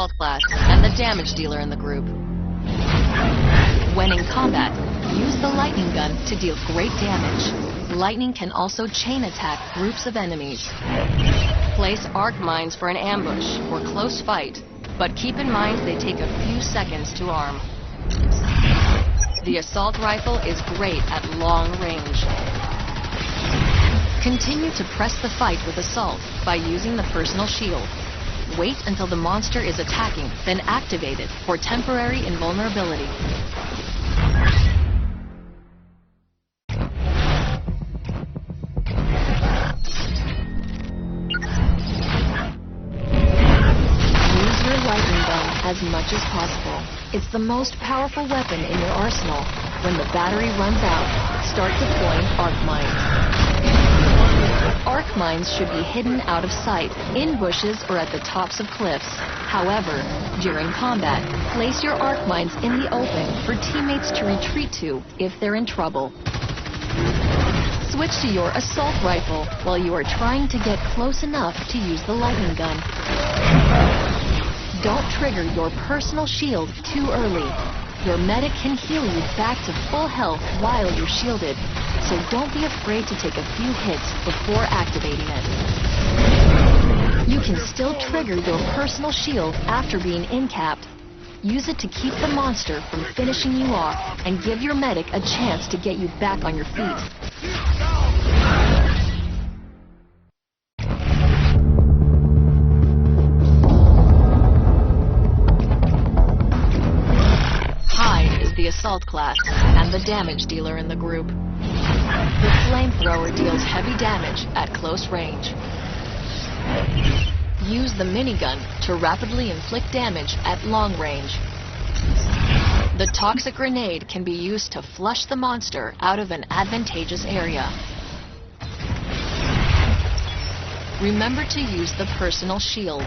assault class and the damage dealer in the group. When in combat, use the lightning gun to deal great damage. Lightning can also chain attack groups of enemies. Place arc mines for an ambush or close fight, but keep in mind they take a few seconds to arm. The assault rifle is great at long range. Continue to press the fight with assault by using the personal shield. Wait until the monster is attacking, then activate it for temporary invulnerability. Use your lightning gun as much as possible. It's the most powerful weapon in your arsenal. When the battery runs out, start deploying arc mines. Arc mines should be hidden out of sight, in bushes or at the tops of cliffs. However, during combat, place your arc mines in the open for teammates to retreat to if they're in trouble. Switch to your assault rifle while you are trying to get close enough to use the lightning gun. Don't trigger your personal shield too early. Your medic can heal you back to full health while you're shielded, so don't be afraid to take a few hits before activating it. You can still trigger your personal shield after being in-capped. Use it to keep the monster from finishing you off and give your medic a chance to get you back on your feet. The assault class and the damage dealer in the group. The Flamethrower deals heavy damage at close range. Use the minigun to rapidly inflict damage at long range. The toxic grenade can be used to flush the monster out of an advantageous area. Remember to use the personal shield.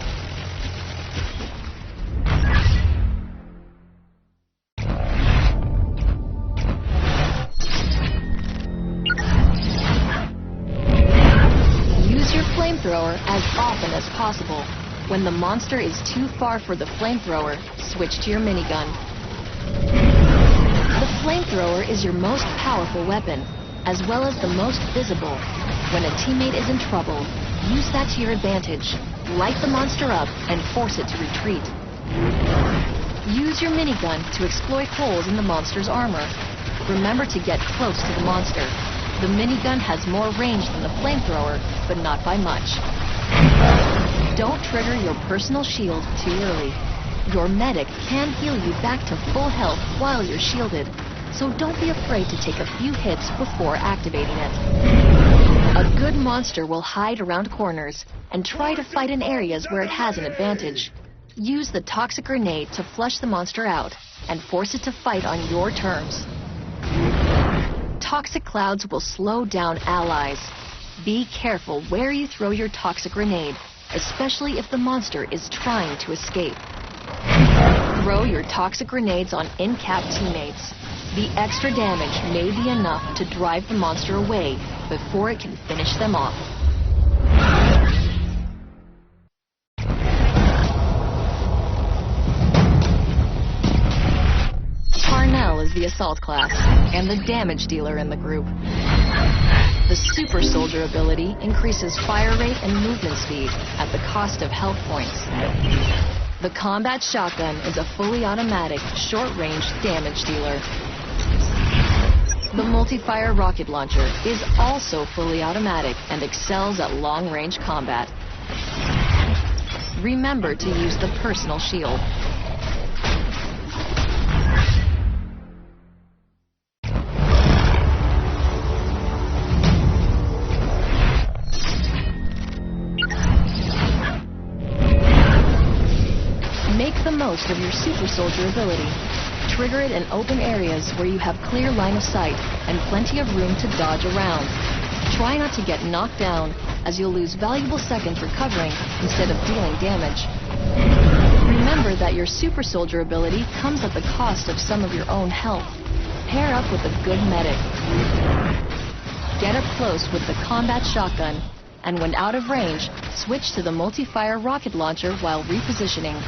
Flamethrower as often as possible. When the monster is too far for the flamethrower, switch to your minigun. The flamethrower is your most powerful weapon, as well as the most visible. When a teammate is in trouble, use that to your advantage. Light the monster up and force it to retreat. Use your minigun to exploit holes in the monster's armor. Remember to get close to the monster. The minigun has more range than the flamethrower, but not by much. Don't trigger your personal shield too early. Your medic can heal you back to full health while you're shielded, so don't be afraid to take a few hits before activating it. A good monster will hide around corners and try to fight in areas where it has an advantage. Use the toxic grenade to flush the monster out and force it to fight on your terms. Toxic clouds will slow down allies. Be careful where you throw your toxic grenade, especially if the monster is trying to escape. Throw your toxic grenades on in-capped teammates. The extra damage may be enough to drive the monster away before it can finish them off. Carnell is the assault class and the damage dealer in the group. The super soldier ability increases fire rate and movement speed at the cost of health points. The combat shotgun is a fully automatic, short-range damage dealer. The multi-fire rocket launcher is also fully automatic and excels at long-range combat. Remember to use the personal shield. Make the most of your super soldier ability. Trigger it in open areas where you have clear line of sight and plenty of room to dodge around. Try not to get knocked down, as you'll lose valuable seconds recovering instead of dealing damage. Remember that your super soldier ability comes at the cost of some of your own health. Pair up with a good medic. Get up close with the combat shotgun, and when out of range, switch to the multi-fire rocket launcher while repositioning.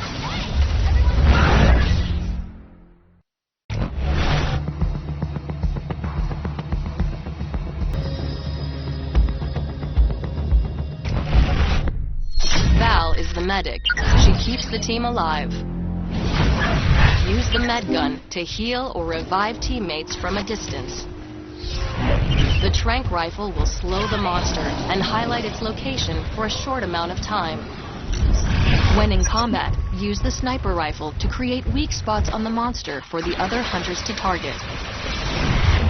medic. She keeps the team alive. Use the med gun to heal or revive teammates from a distance. The tranq rifle will slow the monster and highlight its location for a short amount of time. When in combat, use the sniper rifle to create weak spots on the monster for the other hunters to target.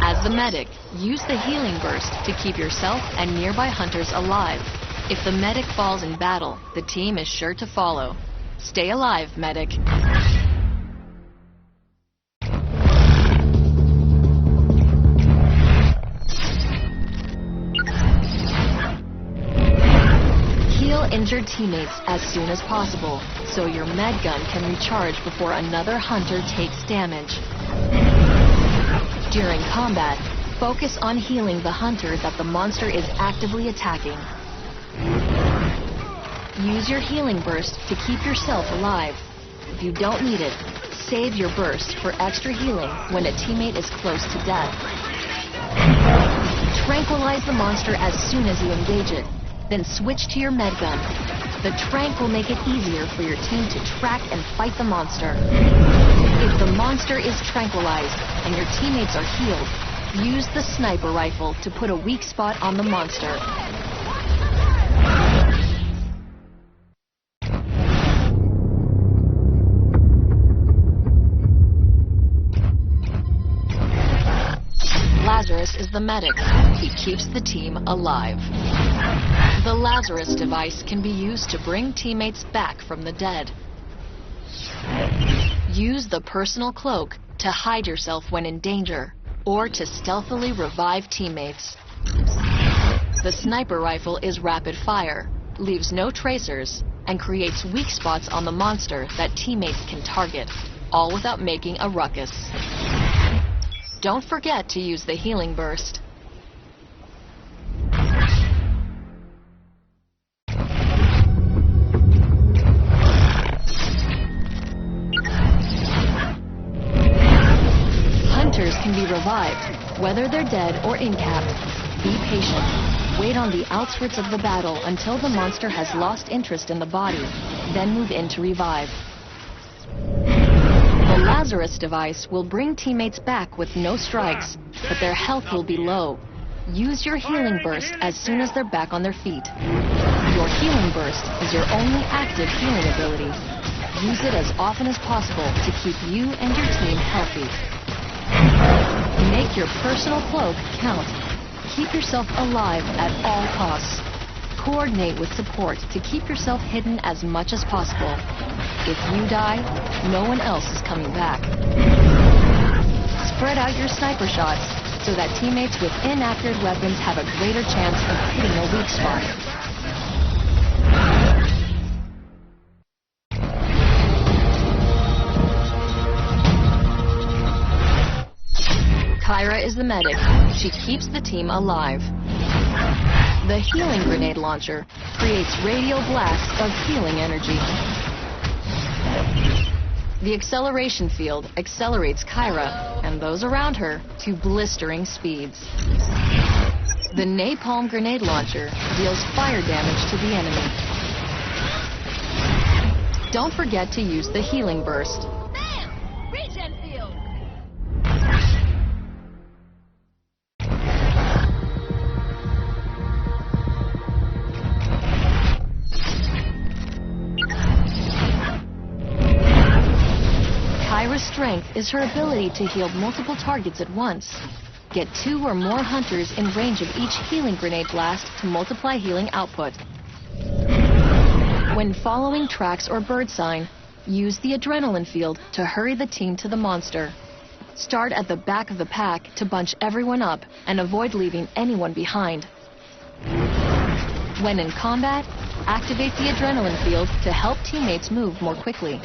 As the medic, use the healing burst to keep yourself and nearby hunters alive. If the medic falls in battle, the team is sure to follow. Stay alive, medic. Injured teammates as soon as possible, so your med gun can recharge before another hunter takes damage. During combat, focus on healing the hunter that the monster is actively attacking. Use your healing burst to keep yourself alive. If you don't need it, save your burst for extra healing when a teammate is close to death. Tranquilize the monster as soon as you engage it. Then switch to your med gun. The tranq will make it easier for your team to track and fight the monster. If the monster is tranquilized and your teammates are healed, use the sniper rifle to put a weak spot on the monster. Lazarus is the medic. He keeps the team alive. The Lazarus device can be used to bring teammates back from the dead. Use the personal cloak to hide yourself when in danger, or to stealthily revive teammates. The sniper rifle is rapid fire, leaves no tracers, and creates weak spots on the monster that teammates can target, all without making a ruckus. Don't forget to use the healing burst. Hunters can be revived, whether they're dead or incapped. Be patient. Wait on the outskirts of the battle until the monster has lost interest in the body, then move in to revive. The Lazarus device will bring teammates back with no strikes, but their health will be low. Use your healing burst as soon as they're back on their feet. Your healing burst is your only active healing ability. Use it as often as possible to keep you and your team healthy. Make your personal cloak count. Keep yourself alive at all costs. Coordinate with support to keep yourself hidden as much as possible. If you die, no one else is coming back. Spread out your sniper shots so that teammates with inaccurate weapons have a greater chance of hitting a weak spot. Kyra is the medic. She keeps the team alive. The healing grenade launcher creates radial blasts of healing energy. The acceleration field accelerates Kyra and those around her to blistering speeds. The napalm grenade launcher deals fire damage to the enemy. Don't forget to use the healing burst. Bam! Regen field! Kyra Strength is her ability to heal multiple targets at once. Get 2 or more hunters in range of each healing grenade blast to multiply healing output. When following tracks or bird sign, use the adrenaline field to hurry the team to the monster. Start at the back of the pack to bunch everyone up and avoid leaving anyone behind. When in combat, activate the adrenaline field to help teammates move more quickly.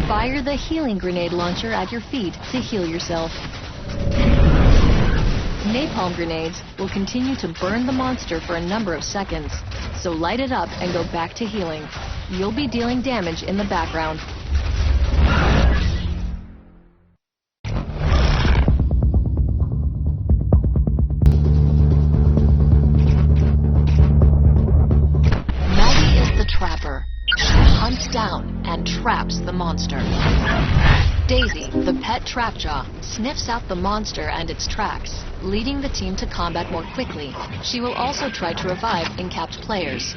Fire the healing grenade launcher at your feet to heal yourself. Napalm grenades will continue to burn the monster for a number of seconds, so light it up and go back to healing. You'll be dealing damage in the background. monster. Daisy, the pet Trapjaw, sniffs out the monster and its tracks, leading the team to combat more quickly. She will also try to revive encapped players.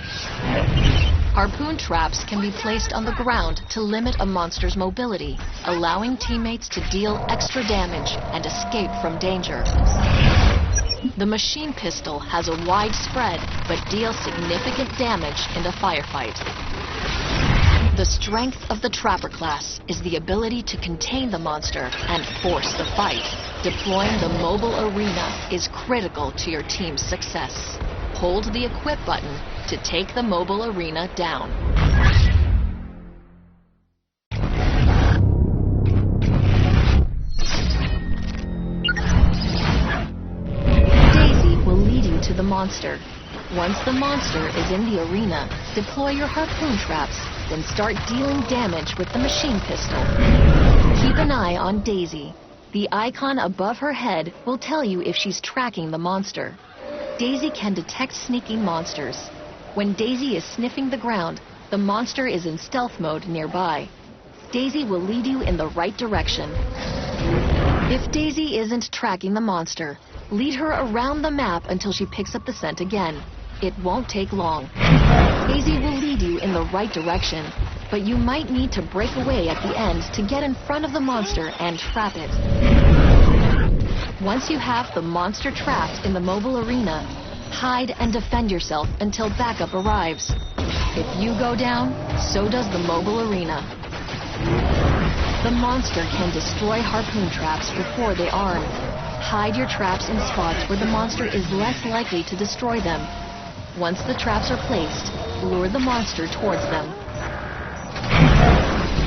Harpoon traps can be placed on the ground to limit a monster's mobility, allowing teammates to deal extra damage and escape from danger. The machine pistol has a wide spread, but deals significant damage in a firefight. The strength of the Trapper class is the ability to contain the monster and force the fight. Deploying the mobile arena is critical to your team's success. Hold the equip button to take the mobile arena down. Daisy will lead you to the monster. Once the monster is in the arena, deploy your harpoon traps, then start dealing damage with the machine pistol. Keep an eye on Daisy. The icon above her head will tell you if she's tracking the monster. Daisy can detect sneaking monsters. When Daisy is sniffing the ground, the monster is in stealth mode nearby. Daisy will lead you in the right direction. If Daisy isn't tracking the monster, lead her around the map until she picks up the scent again. It won't take long. Daisy will lead you in the right direction, but you might need to break away at the end to get in front of the monster and trap it. Once you have the monster trapped in the mobile arena, hide and defend yourself until backup arrives. If you go down, so does the mobile arena. The monster can destroy harpoon traps before they arm. Hide your traps in spots where the monster is less likely to destroy them. Once the traps are placed, lure the monster towards them.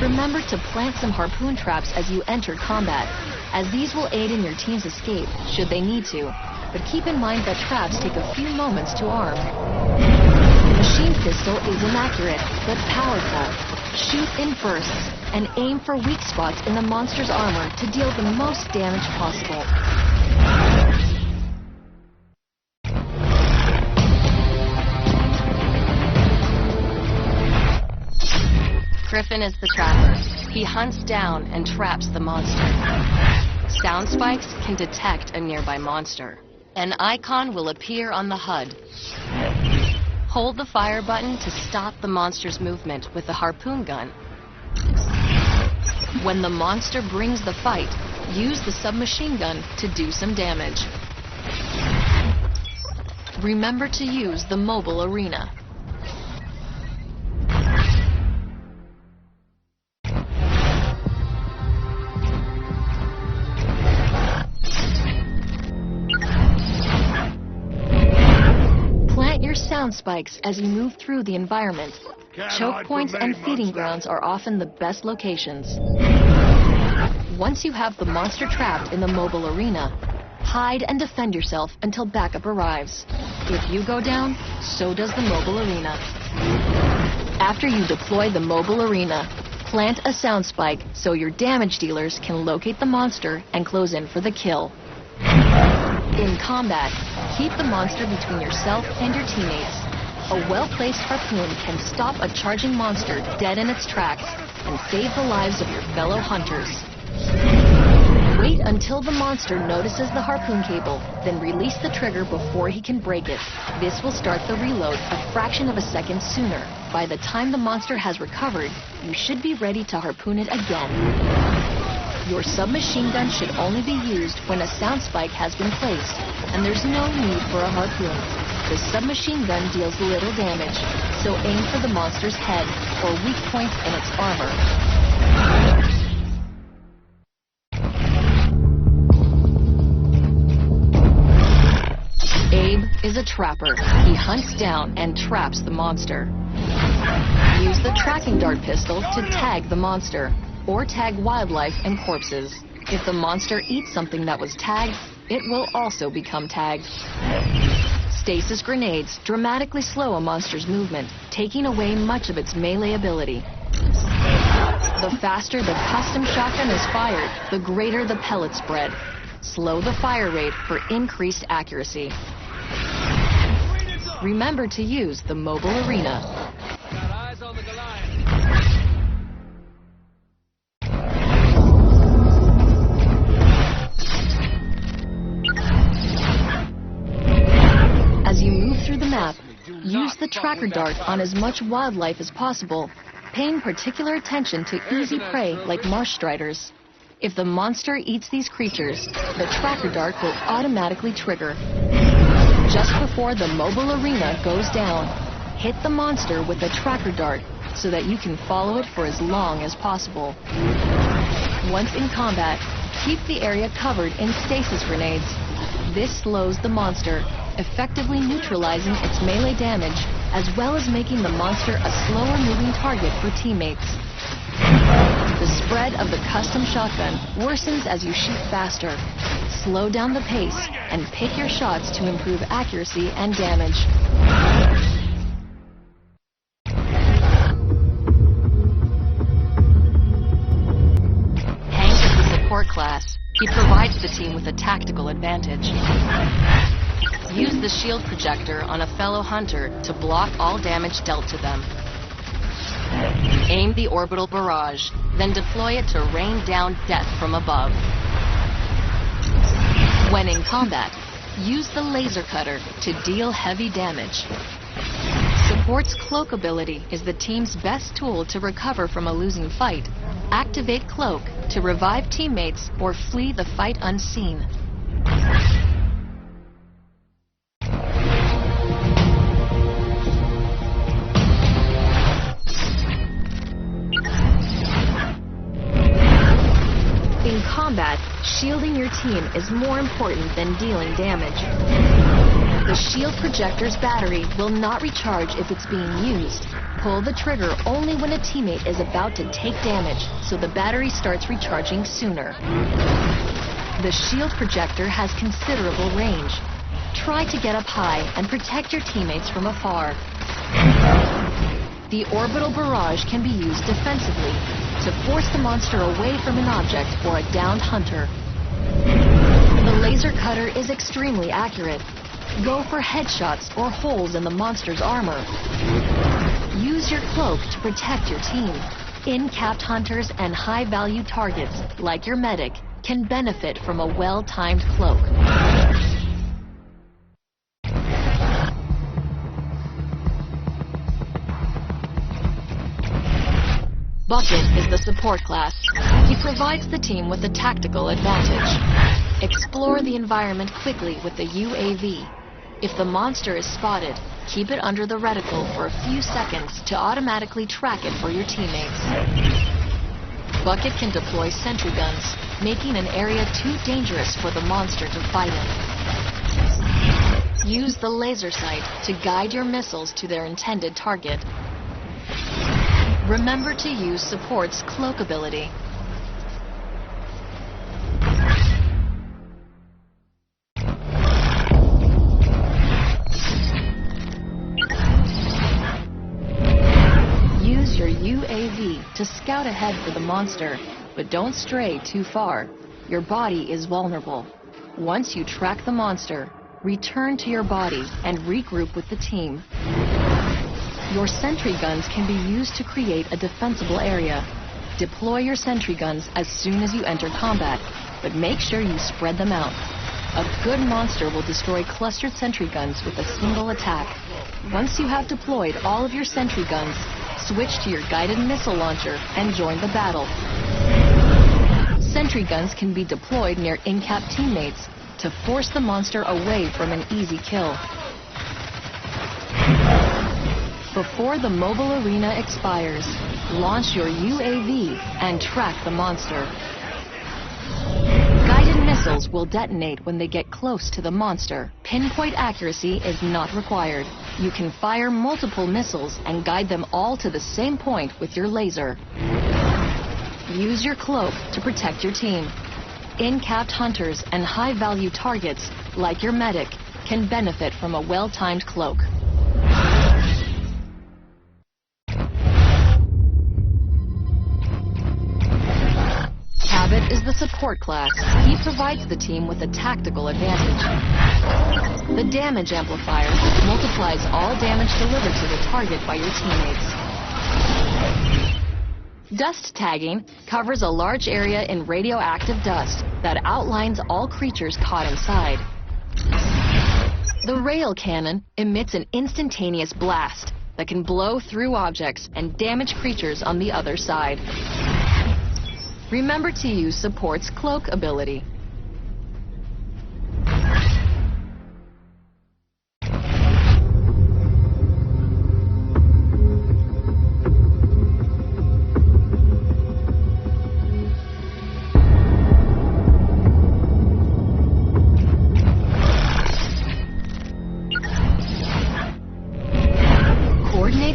Remember to plant some harpoon traps as you enter combat, as these will aid in your team's escape should they need to, but keep in mind that traps take a few moments to arm. The machine pistol is inaccurate, but powerful. Shoot in bursts and aim for weak spots in the monster's armor to deal the most damage possible. Griffin is the trapper. He hunts down and traps the monster. Sound spikes can detect a nearby monster. An icon will appear on the HUD. Hold the fire button to stop the monster's movement with the harpoon gun. When the monster brings the fight, use the submachine gun to do some damage. Remember to use the mobile arena. Sound spikes as you move through the environment. Choke points and feeding grounds are often the best locations. Once you have the monster trapped in the mobile arena, hide and defend yourself until backup arrives. If you go down, so does the mobile arena. After you deploy the mobile arena, plant a sound spike so your damage dealers can locate the monster and close in for the kill. In combat, keep the monster between yourself and your teammates. A well-placed harpoon can stop a charging monster dead in its tracks and save the lives of your fellow hunters. Wait until the monster notices the harpoon cable, then release the trigger before he can break it. This will start the reload a fraction of a second sooner. By the time the monster has recovered, you should be ready to harpoon it again. Your submachine gun should only be used when a sound spike has been placed, and there's no need for a harpoon. The submachine gun deals little damage, so aim for the monster's head or weak points in its armor. Abe is a trapper. He hunts down and traps the monster. Use the tracking dart pistol to tag the monster, or tag wildlife and corpses. If the monster eats something that was tagged, it will also become tagged. Stasis grenades dramatically slow a monster's movement, taking away much of its melee ability. The faster the custom shotgun is fired, the greater the pellet spread. Slow the fire rate for increased accuracy. Remember to use the mobile arena. the tracker dart on as much wildlife as possible, paying particular attention to easy prey like marsh striders. If the monster eats these creatures, the tracker dart will automatically trigger. Just before the mobile arena goes down, hit the monster with the tracker dart so that you can follow it for as long as possible. Once in combat, keep the area covered in stasis grenades. This slows the monster, effectively neutralizing its melee damage, as well as making the monster a slower moving target for teammates. The spread of the custom shotgun worsens as you shoot faster. Slow down the pace and pick your shots to improve accuracy and damage. Hank is the support class. He provides the team with a tactical advantage. Use the shield projector on a fellow hunter to block all damage dealt to them. Aim the orbital barrage, then deploy it to rain down death from above. When in combat, use the laser cutter to deal heavy damage. Support's cloak ability is the team's best tool to recover from a losing fight. Activate cloak to revive teammates or flee the fight unseen. In combat, shielding your team is more important than dealing damage. The shield projector's battery will not recharge if it's being used. Pull the trigger only when a teammate is about to take damage, so the battery starts recharging sooner. The shield projector has considerable range. Try to get up high and protect your teammates from afar. The orbital barrage can be used defensively to force the monster away from an object or a downed hunter. The laser cutter is extremely accurate. Go for headshots or holes in the monster's armor. Use your cloak to protect your team. In-capped hunters and high-value targets, like your medic, can benefit from a well-timed cloak. Bucket is the support class. He provides the team with a tactical advantage. Explore the environment quickly with the UAV. If the monster is spotted, keep it under the reticle for a few seconds to automatically track it for your teammates. Bucket can deploy sentry guns, making an area too dangerous for the monster to fight in. Use the laser sight to guide your missiles to their intended target. Remember to use support's cloak ability. Use your UAV to scout ahead for the monster, but don't stray too far. Your body is vulnerable. Once you track the monster, return to your body and regroup with the team. Your sentry guns can be used to create a defensible area. Deploy your sentry guns as soon as you enter combat, but make sure you spread them out. A good monster will destroy clustered sentry guns with a single attack. Once you have deployed all of your sentry guns, switch to your guided missile launcher and join the battle. Sentry guns can be deployed near in-cap teammates to force the monster away from an easy kill. Before the mobile arena expires, launch your UAV and track the monster. Guided missiles will detonate when they get close to the monster. Pinpoint accuracy is not required. You can fire multiple missiles and guide them all to the same point with your laser. Use your cloak to protect your team. In-capped hunters and high-value targets, like your medic, can benefit from a well-timed cloak. Cabot is the support class. He provides the team with a tactical advantage. The damage amplifier multiplies all damage delivered to the target by your teammates. Dust tagging covers a large area in radioactive dust that outlines all creatures caught inside. The rail cannon emits an instantaneous blast that can blow through objects and damage creatures on the other side. Remember to use support's cloak ability.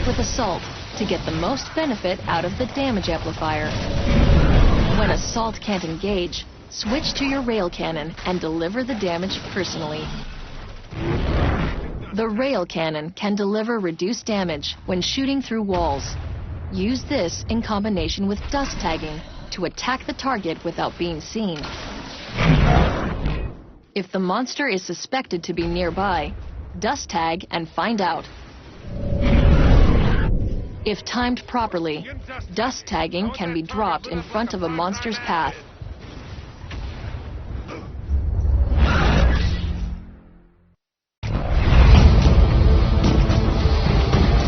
With Assault to get the most benefit out of the damage amplifier. When Assault can't engage, switch to your rail cannon and deliver the damage personally. The rail cannon can deliver reduced damage when shooting through walls. Use this in combination with dust tagging to attack the target without being seen. If the monster is suspected to be nearby, dust tag and find out. If timed properly, dust tagging can be dropped in front of a monster's path